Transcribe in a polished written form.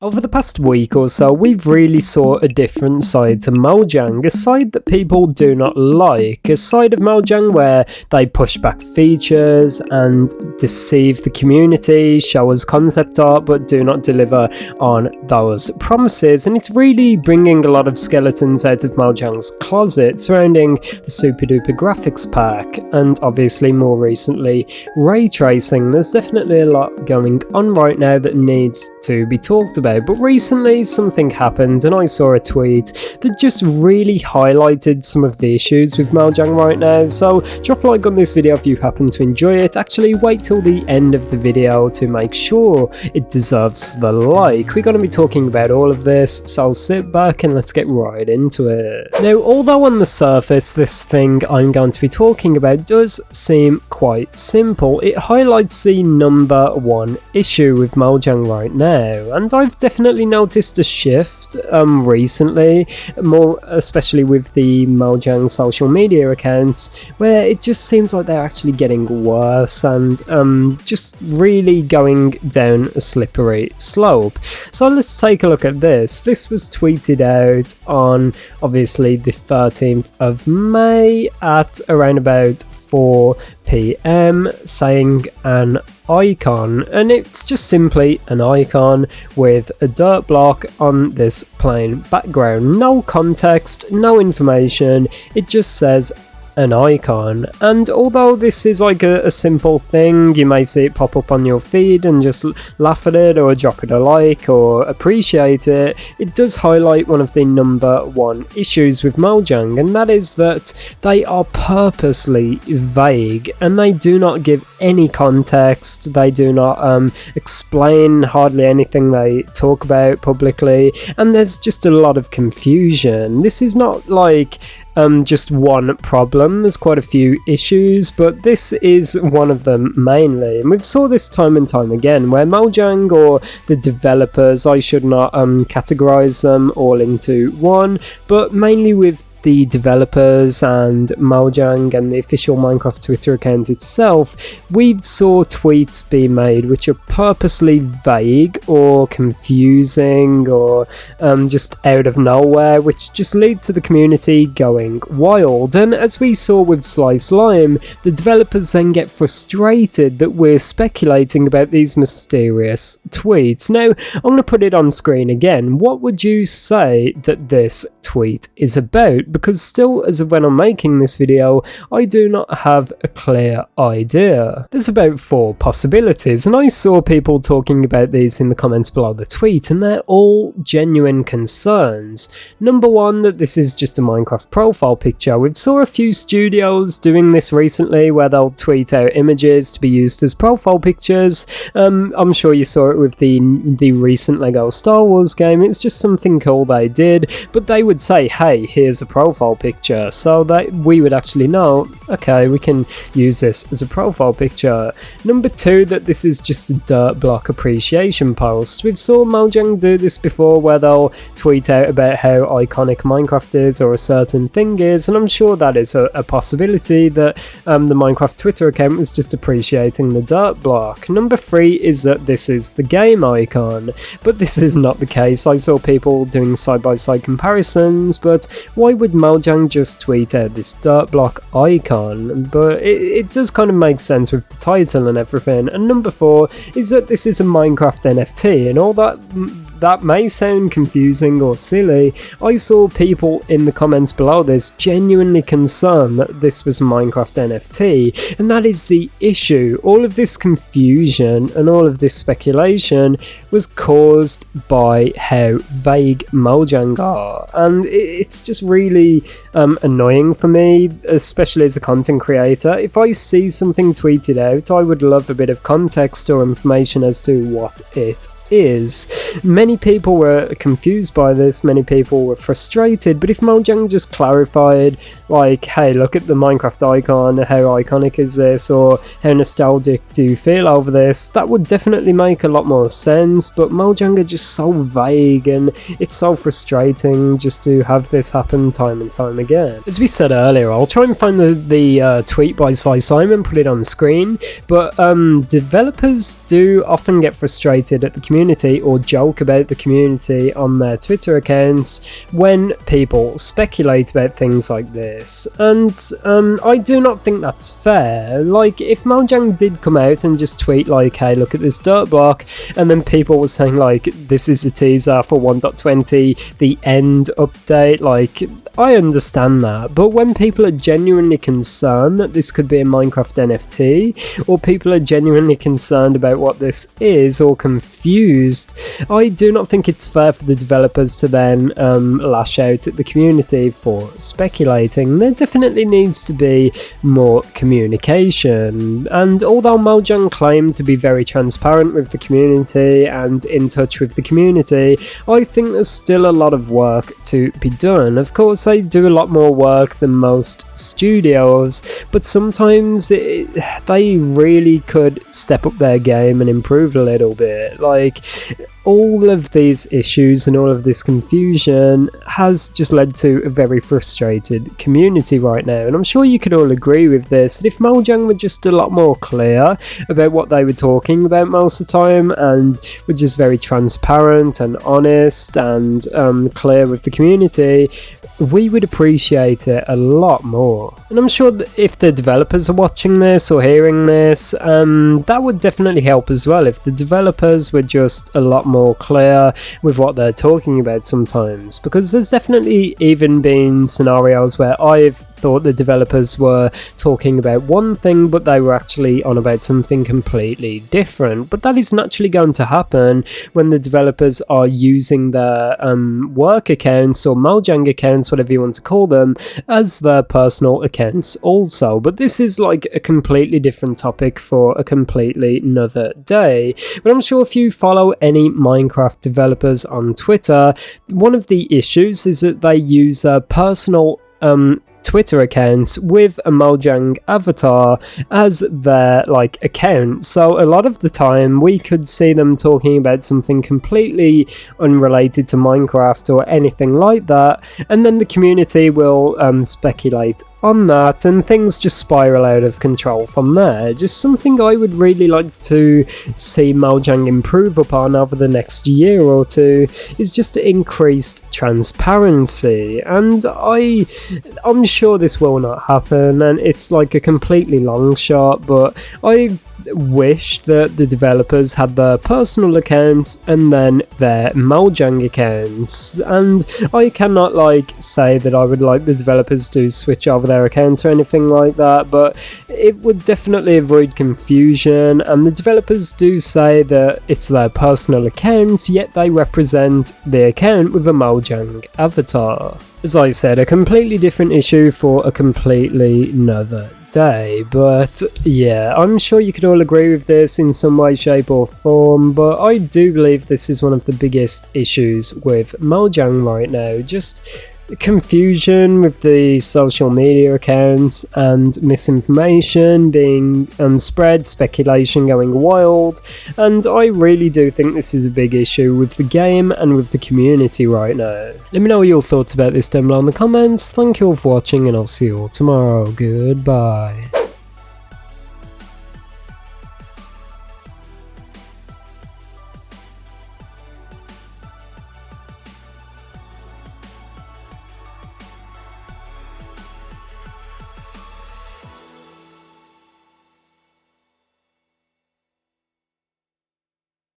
Over the past week or so, we've really saw a different side to Mojang, a side that people do not like, a side of Mojang where they push back features and deceive the community, show us concept art but do not deliver on those promises, and it's really bringing a lot of skeletons out of Mojang's closet surrounding the super duper graphics pack, and obviously more recently ray tracing. There's definitely a lot going on right now that needs to be talked about. But recently something happened and I saw a tweet that just really highlighted some of the issues with Mojang right now, so drop a like on this video if you happen to enjoy it. Actually wait till the end of the video to make sure it deserves the like. We're going to be talking about all of this, so sit back and let's get right into it. Now, although on the surface this thing I'm going to be talking about does seem quite simple, it highlights the number one issue with Mojang right now, and I've definitely noticed a shift recently, more especially with the Mojang social media accounts, where it just seems like they're actually getting worse and just really going down a slippery slope. So let's take a look at this. This was tweeted out on obviously the 13th of May at around about 4 PM, saying an icon, and it's just simply an icon with a dirt block on this plain background. No context, no information, it just says an icon. And although this is like a simple thing, you may see it pop up on your feed and just laugh at it or drop it a like or appreciate it, it does highlight one of the number one issues with Mojang, and that is that they are purposely vague and they do not give any context. They do not explain hardly anything they talk about publicly, and there's just a lot of confusion. This is not like just one problem. There's quite a few issues, but this is one of them mainly, and we've saw this time and time again where Mojang, or the developers, I should not categorize them all into one, but mainly with the developers and Mojang and the official Minecraft Twitter account itself, we saw tweets being made which are purposely vague or confusing or just out of nowhere, which just lead to the community going wild. And as we saw with Slice Lime, the developers then get frustrated that we're speculating about these mysterious tweets. Now, I'm going to put it on screen again. What would you say that this tweet is about? Because still, as of when I'm making this video, I do not have a clear idea. There's about 4 possibilities, and I saw people talking about these in the comments below the tweet, and they're all genuine concerns. Number one, that this is just a Minecraft profile picture. We've saw a few studios doing this recently where they'll tweet out images to be used as profile pictures. I'm sure you saw it with the recent Lego Star Wars game. It's just something cool they did, but they would say, hey, here's a profile picture, so that we would actually know, okay, we can use this as a profile picture. Number 2, that this is just a dirt block appreciation post. We've saw Mojang do this before where they'll tweet out about how iconic Minecraft is or a certain thing is, and I'm sure that is a possibility that the Minecraft Twitter account was just appreciating the dirt block. Number 3 is that this is the game icon, but this is not the case. I saw people doing side-by-side comparisons, but why would Mojang just tweet out this dirt block icon? But it does kind of make sense with the title and everything. And number 4 is that this is a Minecraft NFT, and all that may sound confusing or silly. I saw people in the comments below this genuinely concerned that this was a Minecraft NFT, and that is the issue. All of this confusion and all of this speculation was caused by how vague Mojang are, and it's just really annoying for me, especially as a content creator. If I see something tweeted out, I would love a bit of context or information as to what it is. Many people were confused by this, many people were frustrated, but if Mojang just clarified, like, hey, look at the Minecraft icon, how iconic is this, or how nostalgic do you feel over this, that would definitely make a lot more sense. But Mojang are just so vague, and it's so frustrating just to have this happen time and time again. As we said earlier, I'll try and find the tweet by Slice Lime and put it on screen, but developers do often get frustrated at the community community or joke about the community on their Twitter accounts when people speculate about things like this. And I do not think that's fair. Like, if Mojang did come out and just tweet like, hey, look at this dirt block, and then people were saying like, this is a teaser for 1.20, the end update, like, I understand that, but when people are genuinely concerned that this could be a Minecraft NFT, or people are genuinely concerned about what this is, or confused, I do not think it's fair for the developers to then lash out at the community for speculating. There definitely needs to be more communication, and although Mojang claimed to be very transparent with the community and in touch with the community, I think there's still a lot of work to be done. Of course, they do a lot more work than most studios, but sometimes they really could step up their game and improve a little bit. Like, all of these issues and all of this confusion has just led to a very frustrated community right now, and I'm sure you could all agree with this. If Mojang were just a lot more clear about what they were talking about most of the time, and were just very transparent and honest and clear with the community, we would appreciate it a lot more. And I'm sure that if the developers are watching this or hearing this, that would definitely help as well. If the developers were just a lot more clear with what they're talking about sometimes, because there's definitely even been scenarios where I've thought the developers were talking about one thing but they were actually on about something completely different. But that isn't actually going to happen when the developers are using their work accounts or Mojang accounts, whatever you want to call them, as their personal accounts also. But this is like a completely different topic for a completely another day. But I'm sure if you follow any Minecraft developers on Twitter, one of the issues is that they use their personal Twitter accounts with a Mojang avatar as their like account. So a lot of the time we could see them talking about something completely unrelated to Minecraft or anything like that, and then the community will speculate on that, and things just spiral out of control from there. Just something I would really like to see Mojang improve upon over the next year or two is just increased transparency, and I'm sure this will not happen, and it's like a completely long shot, but I wish that the developers had their personal accounts and then their Mojang accounts, and I cannot like say that I would like the developers to switch over their accounts or anything like that, but it would definitely avoid confusion. And the developers do say that it's their personal accounts, yet they represent the account with a Mojang avatar. As I said, a completely different issue for a completely another day, but yeah, I'm sure you could all agree with this in some way, shape or form, but I do believe this is one of the biggest issues with Mojang right now. Just confusion with the social media accounts and misinformation being spread, speculation going wild, and I really do think this is a big issue with the game and with the community right now. Let me know your thoughts about this down below in the comments. Thank you all for watching, and I'll see you all tomorrow. Goodbye.